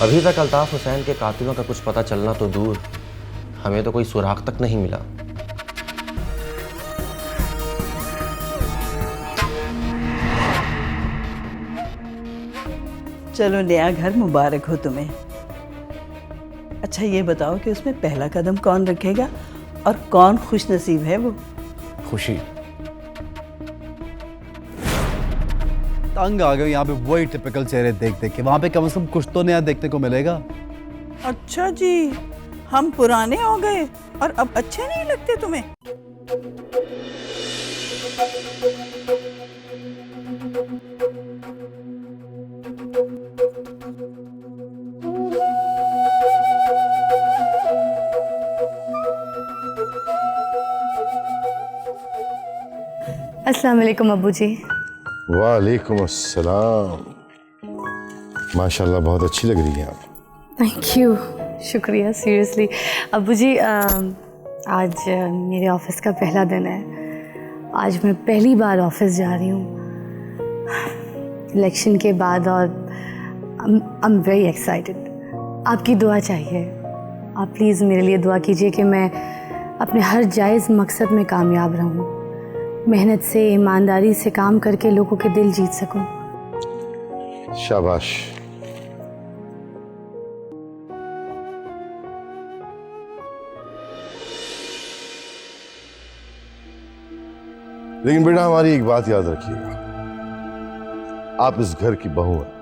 अभी तक अल्ताफ हुसैन के कातिलों का कुछ पता चलना तो दूर, हमें तो कोई सुराग तक नहीं मिला। चलो नया घर मुबारक हो तुम्हें। अच्छा ये बताओ कि उसमें पहला कदम कौन रखेगा और कौन खुश नसीब है वो? खुशी। तंग आ गए यहाँ पे वही टिपिकल चेहरे देख देख के। वहाँ पे कम से कम कुछ तो नया देखने को मिलेगा। अच्छा जी, हम पुराने हो गए और अब अच्छे नहीं लगते तुम्हें? अस्सलाम वालेकुम अब्बू जी। वालेकुम अस्सलाम। माशाल्लाह बहुत अच्छी लग रही हैं आप। थैंक यू, शुक्रिया। सीरियसली अब्बू जी, आज मेरे ऑफिस का पहला दिन है। आज मैं पहली बार ऑफिस जा रही हूँ इलेक्शन के बाद और आई एम वेरी एक्साइटेड। आपकी दुआ चाहिए। आप प्लीज़ मेरे लिए दुआ कीजिए कि मैं अपने हर जायज़ मकसद में कामयाब रहूँ, मेहनत से ईमानदारी से काम करके लोगों के दिल जीत सकूं। शाबाश। लेकिन बेटा हमारी एक बात याद रखिएगा, आप इस घर की बहू हैं,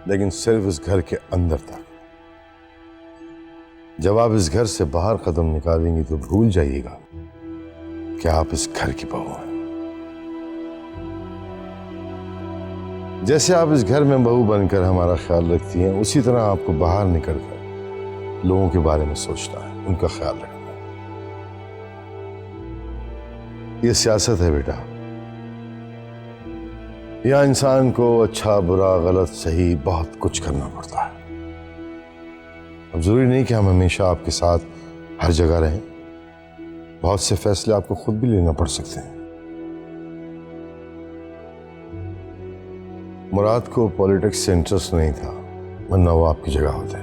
लेकिन सिर्फ इस घर के अंदर तक। जब आप इस घर से बाहर कदम निकालेंगी तो भूल जाइएगा कि आप इस घर की बहू हैं। जैसे आप इस घर में बहू बनकर हमारा ख्याल रखती हैं, उसी तरह आपको बाहर निकलकर लोगों के बारे में सोचना है, उनका ख्याल रखना है। ये सियासत है बेटा। यहाँ इंसान को अच्छा बुरा गलत सही बहुत कुछ करना पड़ता है। अब जरूरी नहीं कि हम हमेशा आपके साथ हर जगह रहें। बहुत से फैसले आपको खुद भी लेना पड़ सकते हैं। मुराद को पॉलिटिक्स से इंटरेस्ट नहीं था, वरना वो आपकी जगह होते।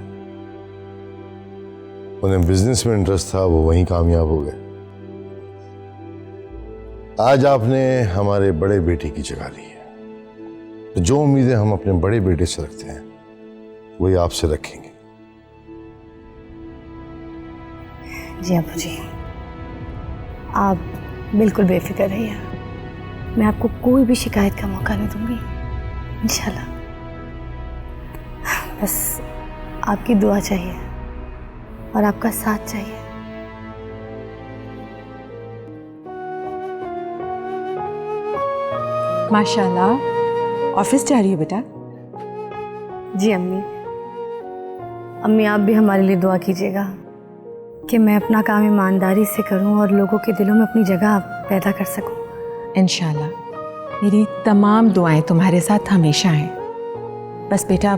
उन्हें बिजनेस में इंटरेस्ट था, वो वहीं कामयाब हो गए। आज आपने हमारे बड़े बेटे की जगह ली है, तो जो उम्मीदें हम अपने बड़े बेटे से रखते हैं वही आपसे रखेंगे। जी अब्बू जी, आप बिल्कुल बेफिक्र रहिए। मैं आपको कोई भी शिकायत का मौका नहीं दूंगी, इंशाल्लाह। बस आपकी दुआ चाहिए और आपका साथ चाहिए। माशाल्लाह। ऑफिस जा रही है बेटा? जी अम्मी। अम्मी आप भी हमारे लिए दुआ कीजिएगा कि मैं अपना काम ईमानदारी से करूं और लोगों के दिलों में अपनी जगह पैदा कर सकूं। इंशाल्लाह मेरी तमाम दुआएं तुम्हारे साथ हमेशा हैं। बस बेटा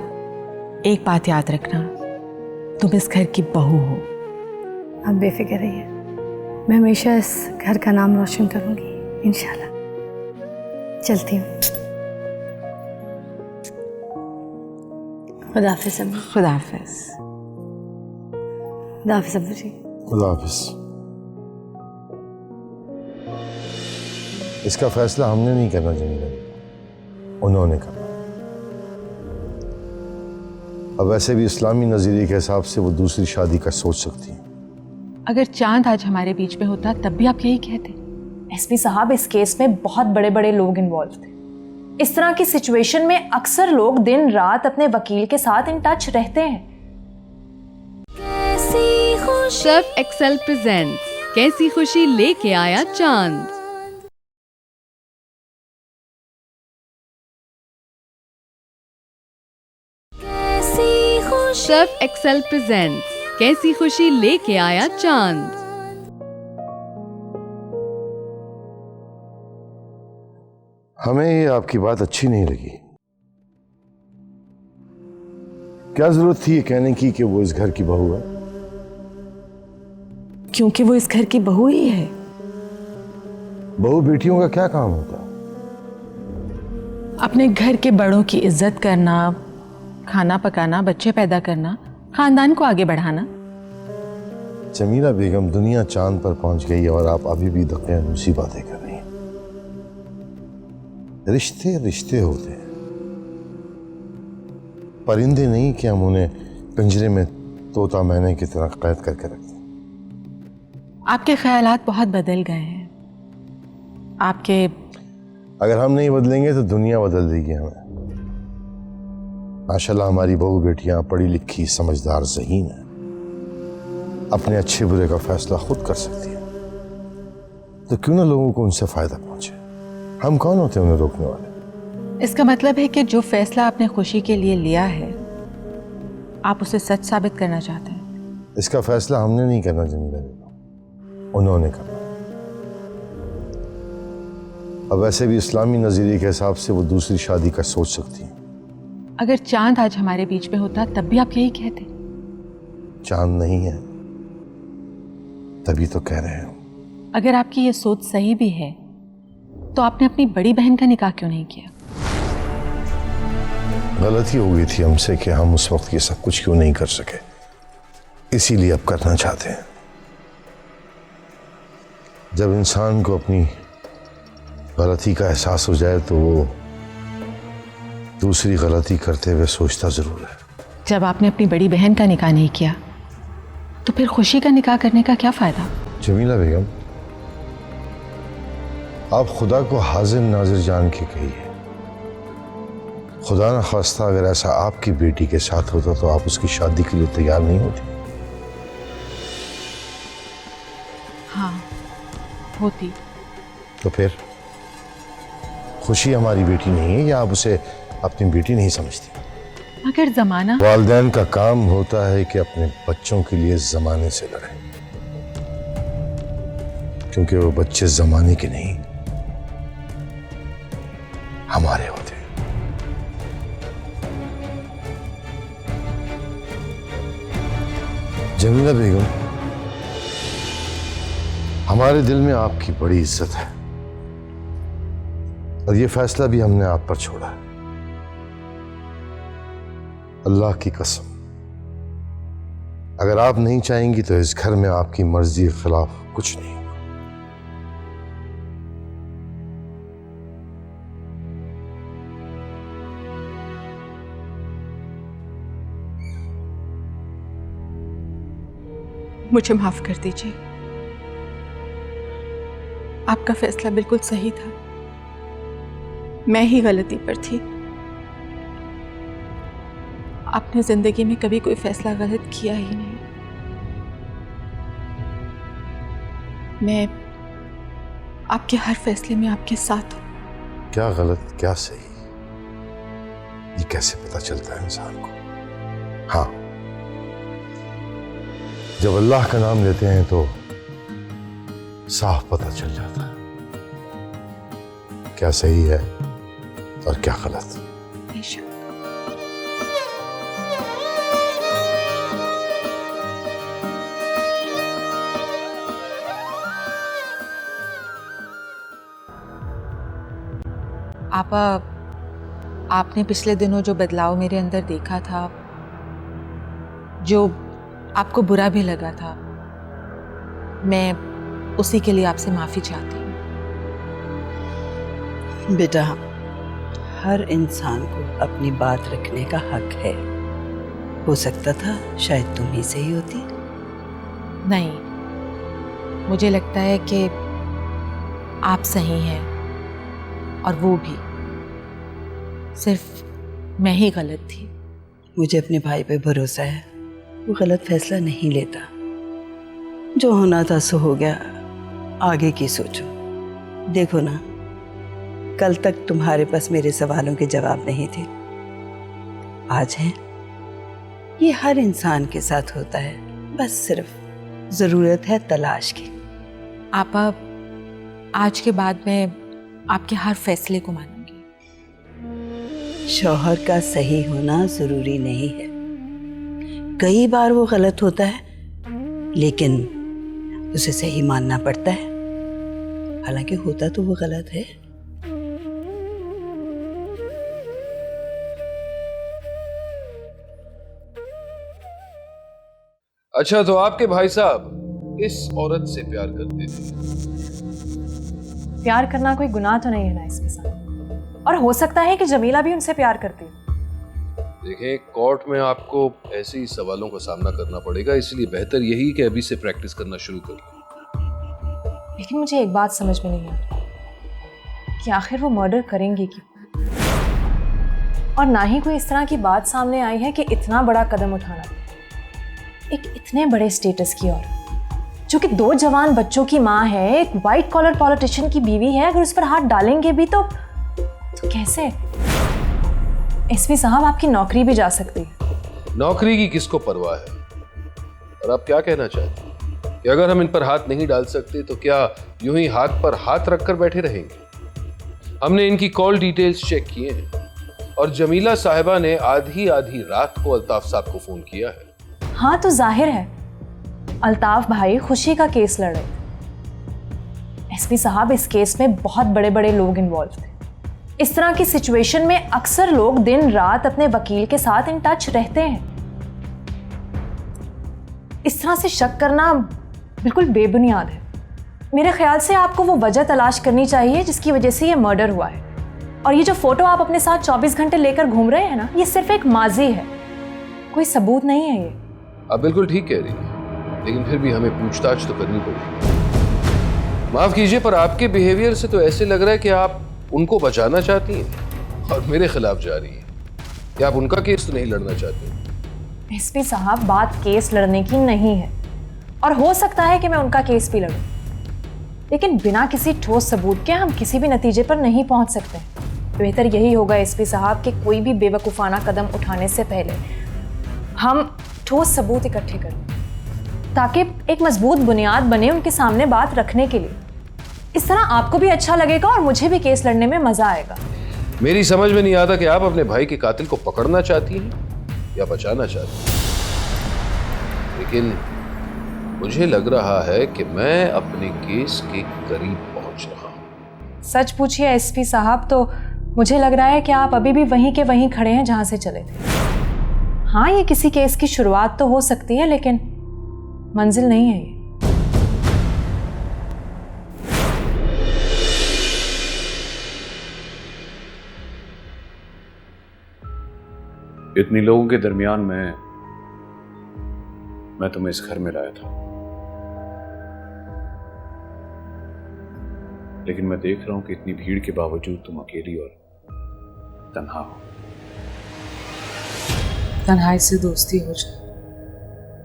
एक बात याद रखना, तुम इस घर की बहू हो। आप बेफिक्र रहिए, मैं हमेशा इस घर का नाम रोशन करूंगी इंशाल्लाह। चलती हूँ। खुदा हाफिज़ अम्मी। खुदा हाफिज़। खुदा हाफिज़ अब्बू जी। खुदा हाफिज़। इसका फैसला हमने नहीं करना जमीला, उन्होंने करना। अब वैसे भी इस्लामी नज़रिए के हिसाब से वो दूसरी शादी का सोच सकती हैं। अगर चांद आज हमारे बीच में होता तब भी आप यही कहते। एसपी साहब, इस केस में बहुत बड़े बड़े लोग इन्वॉल्व थे। इस तरह की सिचुएशन में अक्सर लोग दिन रात अपने वकील के साथ इन टच रहते हैं। सर्फ एक्सेल प्रेजेंट्स कैसी खुशी लेके आया चांद। सर्फ एक्सेल प्रेजेंट्स कैसी खुशी लेके आया चांद। हमें ये आपकी बात अच्छी नहीं लगी। क्या जरूरत थी ये कहने की कि वो इस घर की बहू है? क्योंकि वो इस घर की बहू ही है। बहू बेटियों का क्या काम होता है? अपने घर के बड़ों की इज्जत करना, खाना पकाना, बच्चे पैदा करना, खानदान को आगे बढ़ाना। जमीला बेगम, दुनिया चांद पर पहुंच गई है और आप अभी भी धक्के दूसरी बातें कर रही हैं। रिश्ते रिश्ते होते हैं, परिंदे नहीं कि हम उन्हें पिंजरे में तोता मैने की तरह कैद करके रखते हैं। आपके ख्यालात बहुत बदल गए हैं। आपके अगर हम नहीं बदलेंगे तो दुनिया बदल देगी हमें। माशाल्लाह हमारी बहू बेटियां पढ़ी लिखी, समझदार, ज़हीन है, अपने अच्छे बुरे का फैसला खुद कर सकती है। तो क्यों ना लोगों को उनसे फायदा पहुंचे? हम कौन होते हैं उन्हें रोकने वाले? इसका मतलब है कि जो फैसला आपने खुशी के लिए लिया है, आप उसे सच साबित करना चाहते हैं। इसका फैसला हमने नहीं करना जमीला बेगम, उन्होंने करना। अब वैसे भी इस्लामी नजरिए के हिसाब से वो दूसरी शादी का सोच सकती हैं। अगर चांद आज हमारे बीच में होता तब भी आप यही कहते। चांद नहीं है तभी तो कह रहे हैं। अगर आपकी ये सोच सही भी है तो आपने अपनी बड़ी बहन का निकाह क्यों नहीं किया? गलती हो गई थी हमसे कि हम उस वक्त ये सब कुछ क्यों नहीं कर सके, इसीलिए अब करना चाहते हैं। जब इंसान को अपनी गलती का एहसास हो जाए तो वो दूसरी गलती करते हुए सोचता जरूर है। जब आपने अपनी बड़ी बहन का निकाह नहीं किया तो फिर खुशी का निकाह करने का क्या फायदा? जमीला बेगम, आप खुदा को हाजिर नाजिर जान के कहिए, खुदा न खास्ता अगर ऐसा आपकी बेटी के साथ होता तो आप उसकी शादी के लिए तैयार नहीं होती? हाँ, होती। तो फिर खुशी हमारी बेटी नहीं है या आप उसे अपनी बेटी नहीं समझती? अगर जमाना वालिदैन का काम होता है कि अपने बच्चों के लिए जमाने से लड़ें, क्योंकि वो बच्चे जमाने के नहीं हमारे होते हैं। जमीला बेगम, हमारे दिल में आपकी बड़ी इज्जत है और ये फैसला भी हमने आप पर छोड़ा है। अल्लाह की कसम, अगर आप नहीं चाहेंगी तो इस घर में आपकी मर्जी के खिलाफ कुछ नहीं होगा। मुझे माफ कर दीजिए, आपका फैसला बिल्कुल सही था, मैं ही गलती पर थी। आपने जिंदगी में कभी कोई फैसला गलत किया ही नहीं। मैं आपके हर फैसले में आपके साथ हूं। क्या गलत क्या सही, ये कैसे पता चलता है इंसान को? हाँ, जब अल्लाह का नाम लेते हैं तो साफ पता चल जाता है क्या सही है और क्या गलत। बेशक। आपने पिछले दिनों जो बदलाव मेरे अंदर देखा था, जो आपको बुरा भी लगा था, मैं उसी के लिए आपसे माफ़ी चाहती हूँ। बेटा, हर इंसान को अपनी बात रखने का हक है। हो सकता था शायद तुम ही सही होती। नहीं, मुझे लगता है कि आप सही हैं और वो भी, सिर्फ मैं ही गलत थी। मुझे अपने भाई पे भरोसा है, वो गलत फैसला नहीं लेता। जो होना था सो हो गया, आगे की सोचो। देखो ना, कल तक तुम्हारे पास मेरे सवालों के जवाब नहीं थे, आज हैं। ये हर इंसान के साथ होता है, बस सिर्फ ज़रूरत है तलाश की। आपा, आज के बाद मैं आपके हर फैसले को मानूंगी। शौहर का सही होना ज़रूरी नहीं है, कई बार वो गलत होता है लेकिन उसे सही मानना पड़ता है, हालांकि होता तो वो गलत है। अच्छा, तो आपके भाई साहब इस औरत से प्यार करते थे? प्यार करना कोई गुनाह तो नहीं है ना इसके साथ, और हो सकता है कि जमीला भी उनसे प्यार करती है। देखें, कोर्ट में आपको ऐसे ही सवालों का सामना करना पड़ेगा, इसलिए बेहतर यही कि अभी से प्रैक्टिस करना शुरू कर लें। लेकिन मुझे एक बात समझ में नहीं आती कि आखिर वो मर्डर करेंगे क्यों, और ना ही कोई इस तरह की बात सामने आई है कि इतना बड़ा कदम उठाना। एक इतने बड़े स्टेटस की औरत जो कि 2 जवान बच्चों की माँ है, एक वाइट कॉलर पॉलिटिशियन की बीवी है, अगर उस पर हाथ डालेंगे भी तो कैसे? एसपी साहब, आपकी नौकरी भी जा सकती है। नौकरी की किसको परवाह है? और आप क्या कहना चाहते हैं कि अगर हम इन पर हाथ नहीं डाल सकते तो क्या यूं ही हाथ पर हाथ रखकर बैठे रहेंगे? हमने इनकी कॉल डिटेल्स चेक किए हैं और जमीला साहिबा ने आधी आधी रात को अल्ताफ साहब को फोन किया है। हाँ, तो जाहिर है अल्ताफ भाई खुशी का केस लड़ रहे थे। एसपी साहब, इस केस में बहुत बड़े बड़े लोग इन्वॉल्व थे। इस तरह की सिचुएशन में अक्सर लोग दिन रात अपने वकील के साथ इन टच रहते हैं। इस तरह से शक करना बिल्कुल बेबुनियाद है। मेरे ख्याल से आपको वो वजह तलाश करनी चाहिए जिसकी वजह से ये मर्डर हुआ है। और ये जो फोटो आप अपने साथ 24 घंटे लेकर घूम रहे हैं ना, ये सिर्फ एक माजी है, कोई सबूत नहीं है ये। आप बिल्कुल ठीक कह रही हैं, लेकिन फिर भी हमें पूछताछ तो करनी पड़ेगी। माफ कीजिए, पर आपके बिहेवियर से तो ऐसे लग रहा है कि आप उनको बचाना चाहती हैं और मेरे खिलाफ जा रही हैं। क्या आप उनका केस तो नहीं लड़ना चाहती? एसपी साहब, बात केस लड़ने की नहीं है, और हो सकता है कि मैं उनका केस भी लड़ूं, लेकिन बिना किसी ठोस सबूत के हम किसी भी नतीजे पर नहीं पहुंच सकते। बेहतर यही होगा एसपी साहब कि कोई भी बेवकूफ़ाना कदम उठाने से पहले हम ठोस सबूत इकट्ठे करें, ताकि एक मजबूत बुनियाद बने उनके सामने बात रखने के लिए। इस तरह आपको भी अच्छा लगेगा और मुझे भी केस लड़ने में मजा आएगा। मेरी समझ में नहीं आता कि आप अपने भाई के कातिल को पकड़ना चाहती हैं या बचाना चाहती हैं, लेकिन मुझे लग रहा है कि मैं अपने केस के करीब पहुंच रहा हूं। सच पूछिए एसपी साहब, तो मुझे लग रहा है कि आप अभी भी वहीं के वहीं खड़े हैं जहां से चले थे। हाँ, ये किसी केस की शुरुआत तो हो सकती है, लेकिन मंजिल नहीं है ये। इतनी लोगों के दरमियान मैं तुम्हें इस घर में लाया था, लेकिन मैं देख रहा हूं कि इतनी भीड़ के बावजूद तुम अकेली और तन्हा हो। तन्हाई से दोस्ती हो जाए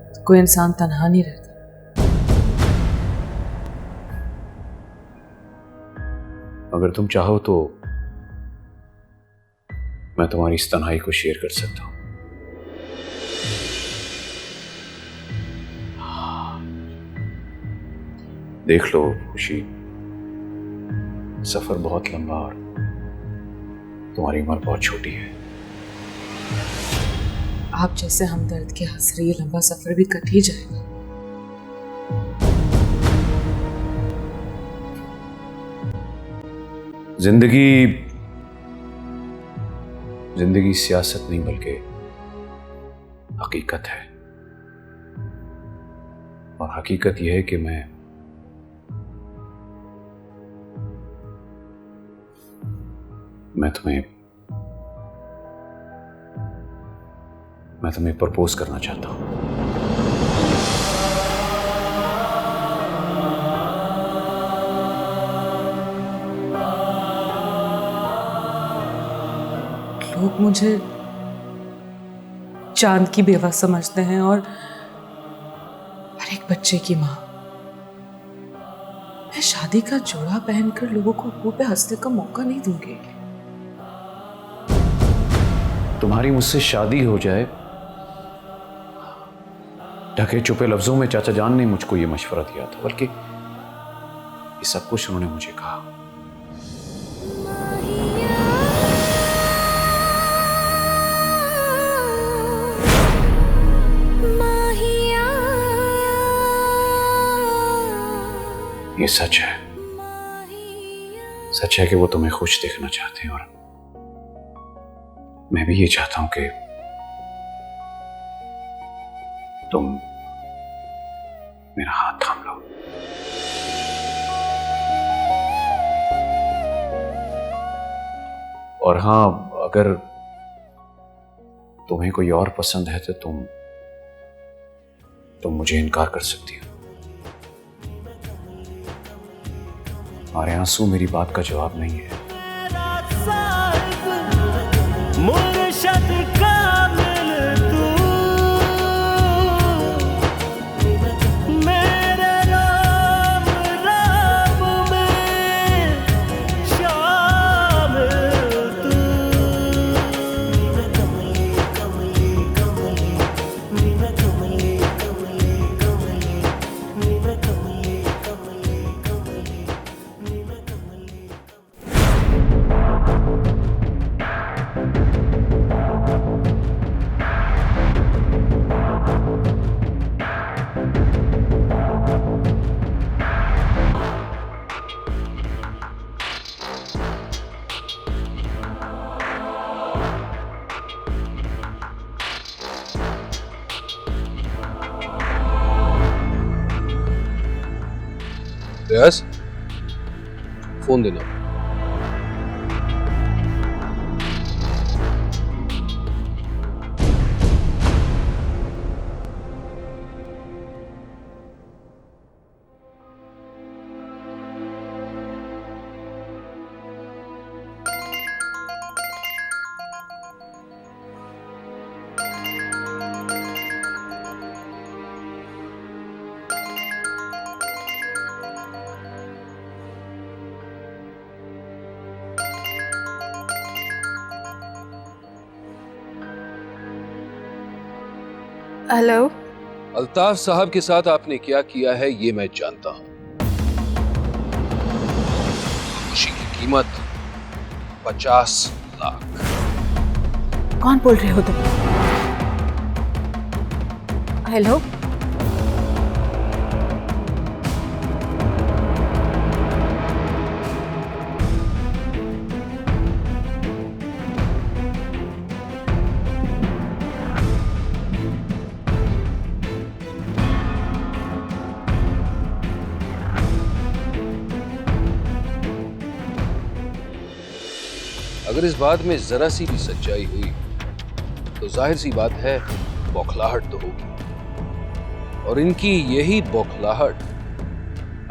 तो कोई इंसान तन्हा नहीं रहता। अगर तुम चाहो तो मैं तुम्हारी इस तन्हाई को शेयर कर सकता हूं। देख लो खुशी, सफर बहुत लंबा और तुम्हारी उम्र बहुत छोटी है। आप जैसे हमदर्द के हाथ से ये लंबा सफर भी कट ही जाएगा। जिंदगी सियासत नहीं बल्कि हकीकत है, और हकीकत यह है कि मैं तुम्हें प्रपोज करना चाहता हूं। लोग मुझे चांद की बेवा समझते हैं और एक बच्चे की मां। मैं शादी का जोड़ा पहनकर लोगों को मुंह पे हंसने का मौका नहीं दूंगी। तुम्हारी मुझसे शादी हो जाए, ढके छुपे लफ्जों में चाचा जान ने मुझको ये मशवरा दिया था, बल्कि ये सब कुछ उन्होंने मुझे कहा। ये सच है कि वो तुम्हें खुश देखना चाहते हैं, और मैं भी ये चाहता हूं कि तुम मेरा हाथ थाम लो। और हाँ, अगर तुम्हें कोई और पसंद है तो तुम मुझे इनकार कर सकती हो। तुम्हारे आंसू मेरी बात का जवाब नहीं है। रियाज, फोन देना। हेलो। अल्ताफ साहब के साथ आपने क्या किया है ये मैं जानता हूं। खुशी की कीमत 50 लाख। कौन बोल रहे हो तुम? हेलो। अगर इस बात में जरा सी भी सच्चाई हुई तो जाहिर सी बात है बौखलाहट तो होगी, और इनकी यही बौखलाहट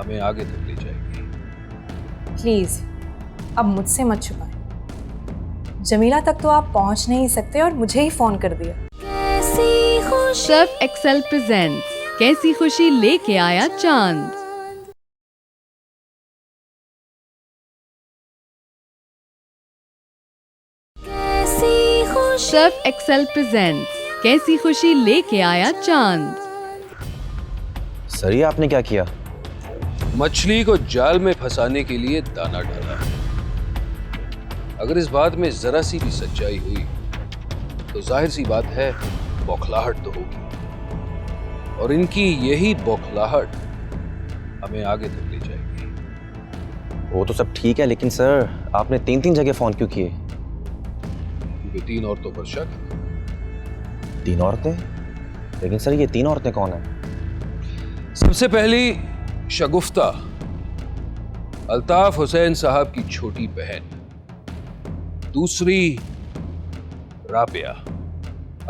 हमें आगे तक ले जाएगी। प्लीज अब मुझसे मत छुपाएं। जमीला तक तो आप पहुंच नहीं सकते और मुझे ही फोन कर दिया। सर्फ एक्सेल प्रेजेंट्स कैसी खुशी लेके आया चांद। सर्फ एक्सेल प्रेजेंट्स कैसी खुशी लेके आया चांद। सर ये आपने क्या किया? मछली को जाल में फंसाने के लिए दाना डाला है। अगर इस बात में जरा सी भी सच्चाई हुई तो जाहिर सी बात है बौखलाहट तो होगी, और इनकी यही बौखलाहट हमें आगे तक ले जाएगी। वो तो सब ठीक है, लेकिन सर आपने 3 जगह फोन क्यों किए? क्योंकि 3 औरतों पर शक है। 3 औरतें? लेकिन सर ये 3 औरतें कौन है? सबसे पहली शगुफ्ता, अल्ताफ हुसैन साहब की छोटी बहन। दूसरी राबिया,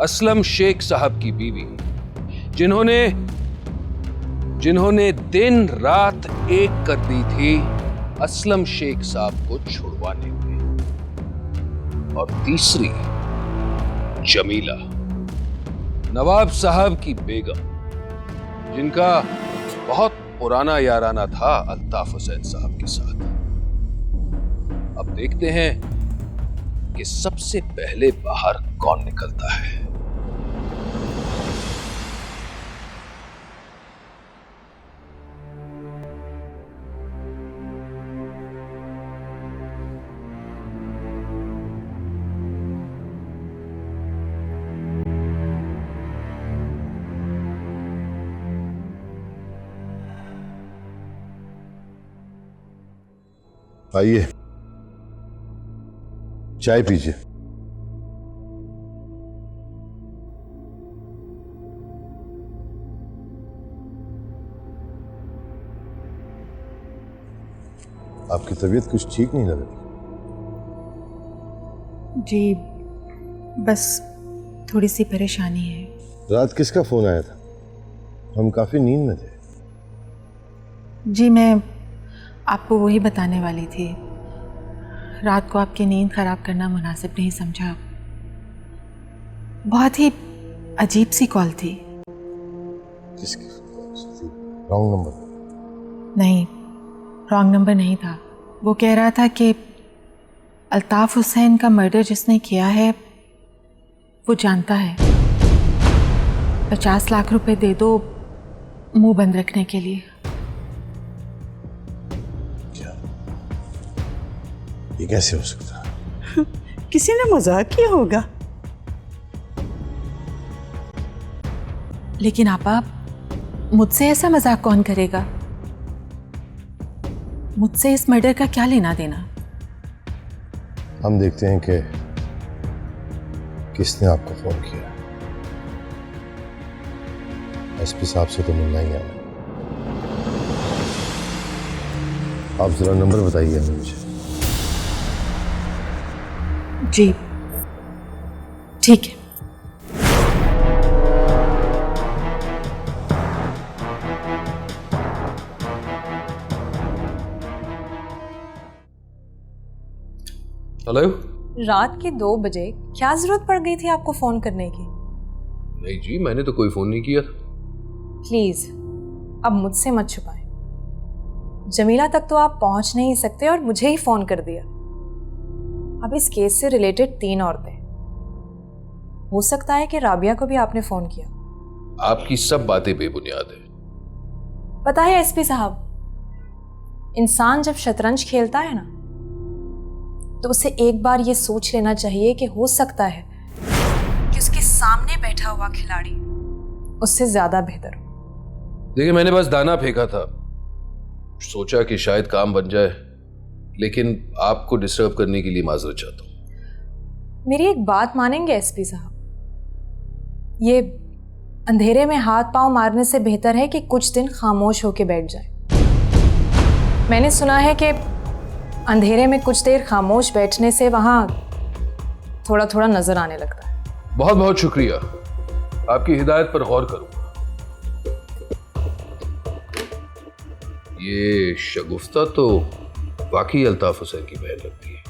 असलम शेख साहब की बीवी, जिन्होंने दिन रात एक कर दी थी असलम शेख साहब को छुड़वाने में। और तीसरी जमीला, नवाब साहब की बेगम, जिनका बहुत पुराना याराना था अल्ताफ हुसैन साहब के साथ। अब देखते हैं कि सबसे पहले बाहर कौन निकलता है। आइए चाय पीजिए। आपकी तबीयत कुछ ठीक नहीं लग रही। जी बस थोड़ी सी परेशानी है। रात किसका फोन आया था? हम काफी नींद में थे। जी मैं आपको वही बताने वाली थी। रात को आपकी नींद खराब करना मुनासिब नहीं समझा। बहुत ही अजीब सी कॉल थी। किसकी? Wrong number? नहीं, रॉन्ग नंबर नहीं था। वो कह रहा था कि अल्ताफ हुसैन का मर्डर जिसने किया है वो जानता है। 50 लाख रुपए दे दो मुंह बंद रखने के लिए। क्या? ये कैसे हो सकता है? किसी ने मजाक किया होगा। लेकिन आपा, मुझसे ऐसा मजाक कौन करेगा? मुझसे इस मर्डर का क्या लेना देना? हम देखते हैं कि किसने आपको फोन किया। एसपी साहब से तो मिलना ही है। आप जरा नंबर बताइए मुझे। जी ठीक है। हेलो। रात के 2 बजे क्या जरूरत पड़ गई थी आपको फोन करने की? नहीं जी, मैंने तो कोई फोन नहीं किया। प्लीज अब मुझसे मत छुपाएं। जमीला तक तो आप पहुंच नहीं सकते और मुझे ही फोन कर दिया। अब इस केस से रिलेटेड 3 औरतें। हो सकता है कि राबिया को भी आपने फोन किया। आपकी सब बातें बेबुनियाद है। पता है एसपी साहब, इंसान जब शतरंज खेलता है ना तो उसे एक बार ये सोच लेना चाहिए कि हो सकता है कि उसके सामने बैठा हुआ खिलाड़ी उससे ज्यादा बेहतर हो। देखिए, मैंने बस दाना फेंका था, सोचा कि शायद काम बन जाए, लेकिन आपको डिस्टर्ब करने के लिए माजरत चाहता हूं। मेरी एक बात मानेंगे एसपी साहब? ये अंधेरे में हाथ पांव मारने से बेहतर है कि कुछ दिन खामोश होकर बैठ जाए। मैंने सुना है कि अंधेरे में कुछ देर खामोश बैठने से वहां थोड़ा थोड़ा नजर आने लगता है। बहुत बहुत शुक्रिया, आपकी हिदायत पर गौर करूंगा। ये शगुफ्ता तो वाकई अल्ताफ हुसैन की बहन लगती है।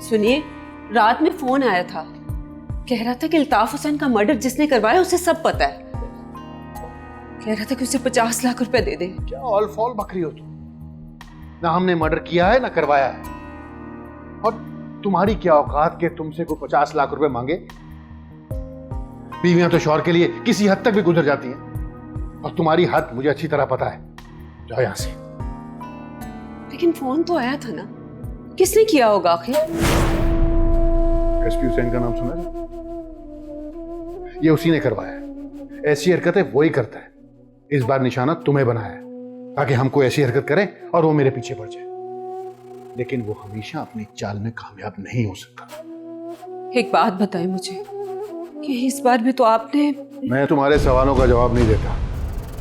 सुनिए, रात में फोन आया था, कह रहा था कि अल्ताफ हुसैन का मर्डर जिसने करवाया उसे सब पता है। कह रहा था कि उसे 50 लाख रुपए दे दे। क्या ऑल फॉल बकरी हो तुम? ना हमने मर्डर किया है ना करवाया है, और तुम्हारी क्या औकात के तुमसे को 50 लाख रुपए मांगे? बीवियां तो शौहर के लिए किसी हद तक भी गुजर जाती हैं, और तुम्हारी हद मुझे अच्छी तरह पता है। जाओ यहां से। लेकिन फोन तो आया था ना, किसने किया होगा आखिर? एसपी हुसैन का नाम सुना है? ये उसी ने करवाया है। ऐसी हरकतें वो ही करता है। इस बार निशाना तुम्हें बनाया है ताकि हम कोई ऐसी हरकत करें और वो मेरे पीछे पड़ जाए, लेकिन वो हमेशा अपनी चाल में कामयाब नहीं हो सकता। एक बात बताएं मुझे कि इस बार भी तो आपने... मैं तुम्हारे सवालों का जवाब नहीं देता,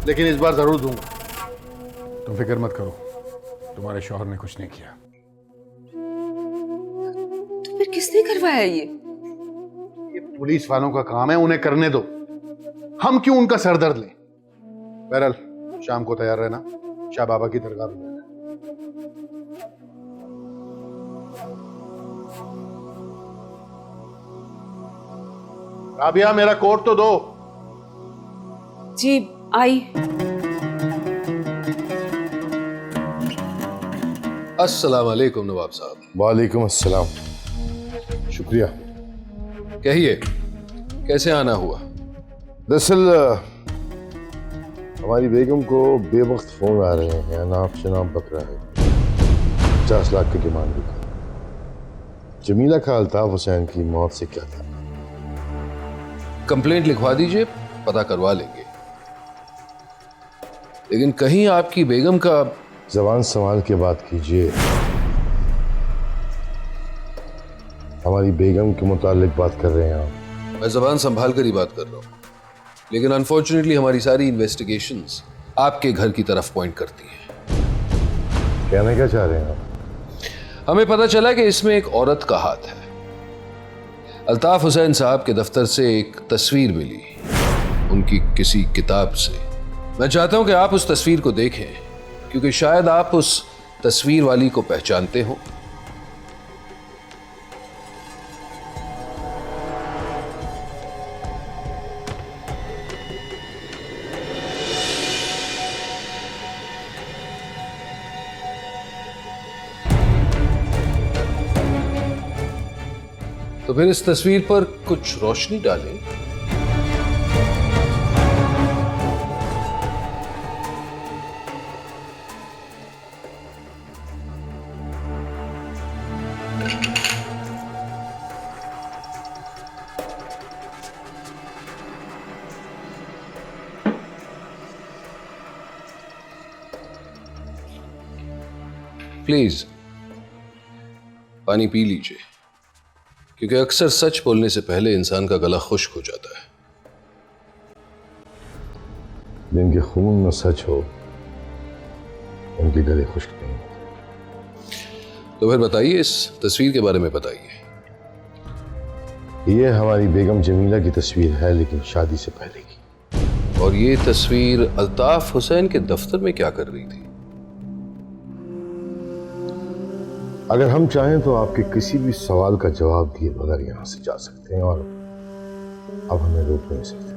लेकिन इस बार जरूर दूंगा। तुम फिक्र मत करो, तुम्हारे शौहर ने कुछ नहीं किया। तो फिर किसने करवाया ये पुलिस वालों का काम है, उन्हें करने दो। हम क्यों उनका सर दर्द लें? बहरहाल शाम को तैयार रहना, शाह बाबा की दरगाह में जाना। राबिया, मेरा कोट तो दो। जी आई। अस्सलाम वालेकुम नवाब साहब। वालेकुम अस्सलाम। शुक्रिया। कहिए, कैसे आना हुआ? दरअसल हमारी बेगम को बेवक्त फोन आ रहे हैं, अनाप शनाप बक रहा है। 50 लाख की डिमांड भी कर। जमीला का अल्ताफ हुसैन की मौत से क्या था? कंप्लेंट लिखवा दीजिए, पता करवा लेंगे। लेकिन कहीं आपकी बेगम का... जबान संभाल के बात कीजिए। हमारी बेगम के मुतालिक बात कर रहे हैं आप? मैं जबान संभाल कर ही बात कर रहा हूं, लेकिन अनफॉर्चुनेटली हमारी सारी इन्वेस्टिगेशंस आपके घर की तरफ पॉइंट करती हैं। कहना क्या चाह रहे हैं आप? हमें पता चला कि इसमें एक औरत का हाथ है। अल्ताफ हुसैन साहब के दफ्तर से एक तस्वीर मिली उनकी किसी किताब से। मैं चाहता हूं कि आप उस तस्वीर को देखें, क्योंकि शायद आप उस तस्वीर वाली को पहचानते हो। तो फिर इस तस्वीर पर कुछ रोशनी डालें। प्लीज पानी पी लीजिए, क्योंकि अक्सर सच बोलने से पहले इंसान का गला खुश्क हो जाता है। जिनके खून में सच हो उनके गले खुश्क नहीं। तो फिर बताइए, इस तस्वीर के बारे में बताइए। ये हमारी बेगम जमीला की तस्वीर है, लेकिन शादी से पहले की। और ये तस्वीर अल्ताफ हुसैन के दफ्तर में क्या कर रही थी? अगर हम चाहें तो आपके किसी भी सवाल का जवाब दिए बगैर यहां से जा सकते हैं, और अब हमें रोक नहीं सकते।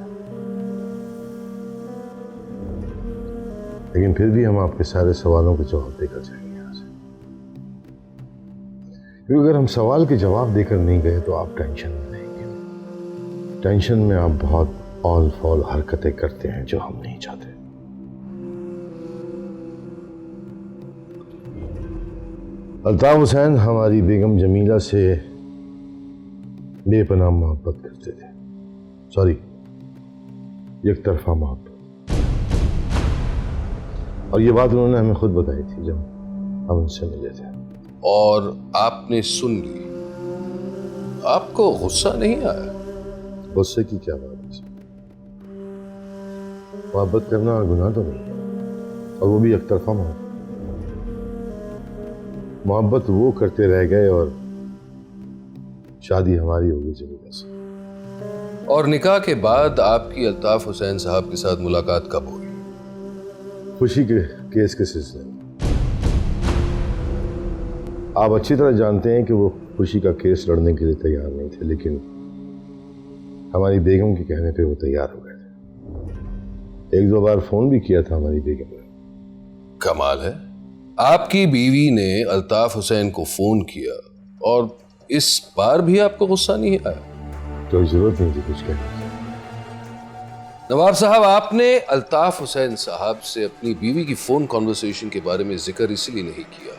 लेकिन फिर भी हम आपके सारे सवालों के जवाब देकर जाएंगे यहां से, क्योंकि अगर हम सवाल के जवाब देकर नहीं गए तो आप टेंशन में रहेंगे। टेंशन में आप बहुत ऑल फॉल हरकतें करते हैं जो हम नहीं चाहते। अल्ताफ हुसैन हमारी बेगम जमीला से बेपनाह मोहब्बत करते थे। सॉरी, एक तरफा मोहब्बत। और ये बात उन्होंने हमें खुद बताई थी जब हम उनसे मिले थे। और आपने सुन ली। आपको गुस्सा नहीं आया? गुस्से की क्या बात है? मोहब्बत करना गुनाह तो नहीं है, और वो भी एक तरफा मोहब्बत। मोहब्बत वो करते रह गए और शादी हमारी हो गई जमीला से। और निकाह के बाद आपकी अल्ताफ हुसैन साहब के साथ मुलाकात कब हुई? खुशी के केस के सिलसिले में। आप अच्छी तरह जानते हैं कि वो खुशी का केस लड़ने के लिए तैयार नहीं थे, लेकिन हमारी बेगम के कहने पे वो तैयार हो गए थे। एक दो बार फोन भी किया था हमारी बेगम ने। कमाल है, आपकी बीवी ने अल्ताफ हुसैन को फोन किया और इस बार भी आपको गुस्सा नहीं आया? कोई जरूरत नहीं थी कुछ कहने की। नवाब साहब, आपने अल्ताफ हुसैन साहब से अपनी बीवी की फोन कॉन्वर्सेशन के बारे में जिक्र इसलिए नहीं किया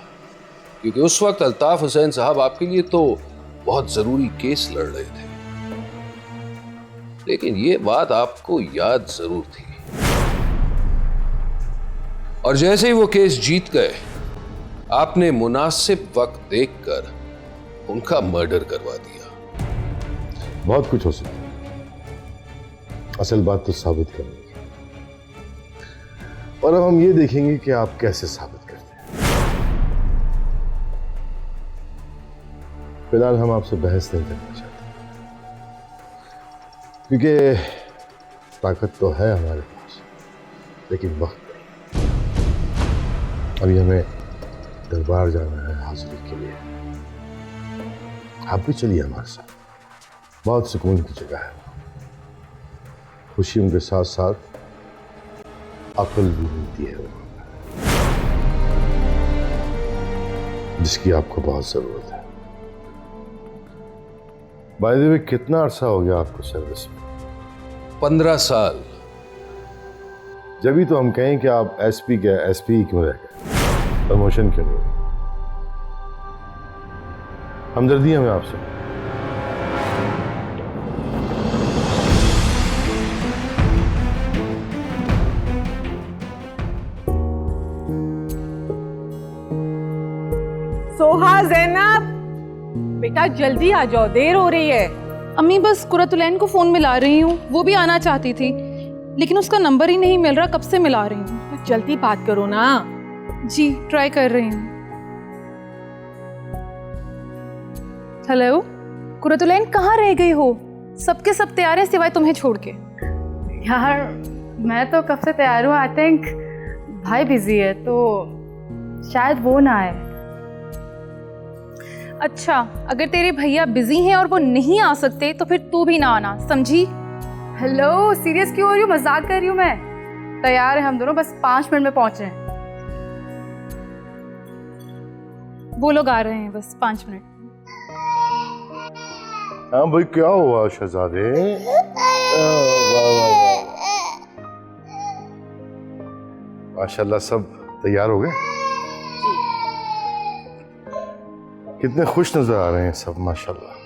क्योंकि उस वक्त अल्ताफ हुसैन साहब आपके लिए तो बहुत जरूरी केस लड़ रहे थे, लेकिन ये बात आपको याद जरूर थी। और जैसे ही वो केस जीत गए, आपने मुनासिब वक्त देखकर उनका मर्डर करवा दिया। बहुत कुछ हो सकता है, असल बात तो साबित करनी है। और अब हम ये देखेंगे कि आप कैसे साबित करते हैं। फिलहाल हम आपसे बहस नहीं करना चाहते, क्योंकि ताकत तो है हमारे पास, लेकिन वक्त नहीं। अभी हमें दरबार जाना है हाजिरी के लिए। आप भी चलिए हमारे साथ, बहुत सुकून की जगह है। खुशियों के साथ साथ अक्ल भी मिलती है जिसकी आपको बहुत जरूरत है। बाय द वे, कितना अरसा हो गया आपको सर्विस में? 15 साल। जब ही तो हम कहें कि आप एसपी के एसपी क्यों रह गए, प्रमोशन क्यों नहीं? हमदर्दी हमें आपसे। सोहा, ज़ैनब, बेटा जल्दी आ जाओ, देर हो रही है। अम्मी बस कुरतुलैन को फोन मिला रही हूँ, वो भी आना चाहती थी, लेकिन उसका नंबर ही नहीं मिल रहा, कब से मिला रही हूँ। तो जल्दी बात करो ना। जी ट्राई कर रही हूँ। हेलो कुरतुलैन, कहाँ रह गई हो? सबके सब तैयार हैं सिवाय तुम्हें छोड़ के। यार मैं तो कब से तैयार हूँ। आई थिंक भाई बिजी है तो शायद वो ना आए। अच्छा, अगर तेरे भैया बिजी हैं और वो नहीं आ सकते तो फिर तू भी ना आना, समझी? हेलो, सीरियस क्यों हो रही हो? मजाक कर रही हूँ मैं। तैयार है हम दोनों, बस 5 मिनट में पहुंच रहे हैं। वो लोग आ रहे हैं, बस 5 मिनट। हाँ भाई, क्या हुआ शहजादे? माशाल्लाह सब तैयार हो गए? कितने खुश नजर आ रहे हैं सब, माशाल्लाह।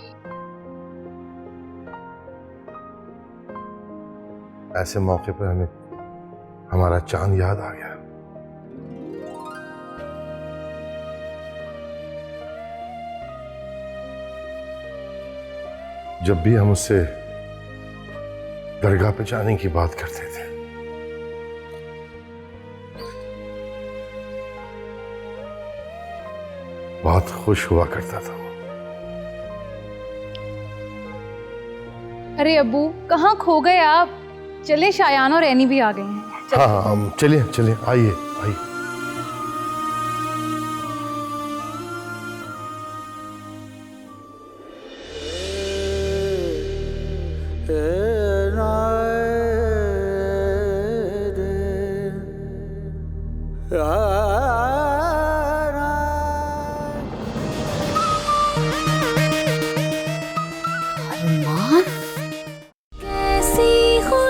ऐसे मौके पर हमें हमारा चांद याद आ गया। जब भी हम उससे दरगाह पे जाने की बात करते थे, बहुत खुश हुआ करता था। अरे अब्बू, कहाँ खो गए आप? चले, शायान और एनी भी आ गए हैं। हाँ हाँ, हम चलिए चलिए, आइए आइए।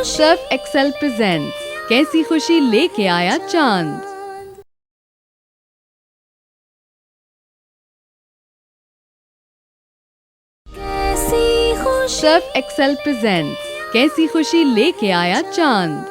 सर्फ एक्सेल प्रेजेंट्स कैसी खुशी लेके आया चांद। सर्फ एक्सेल प्रेजेंट्स कैसी खुशी लेके आया चांद।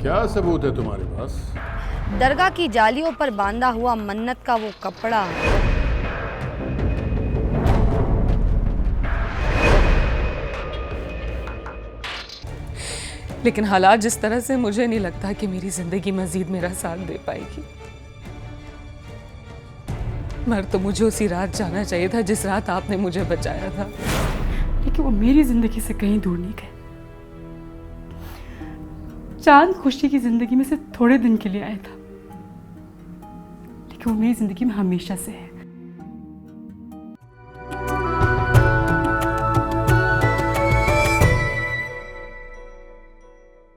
क्या सबूत है तुम्हारे पास? दरगाह की जालियों पर बांधा हुआ मन्नत का वो कपड़ा। लेकिन हालात जिस तरह से, मुझे नहीं लगता कि मेरी जिंदगी मजीद मेरा साथ दे पाएगी। मर तो मुझे उसी रात जाना चाहिए था जिस रात आपने मुझे बचाया था, लेकिन वो मेरी जिंदगी से कहीं दूर नहीं गए। चांद खुशी की जिंदगी में से थोड़े दिन के लिए आया था, लेकिन वो मेरी जिंदगी में हमेशा से है।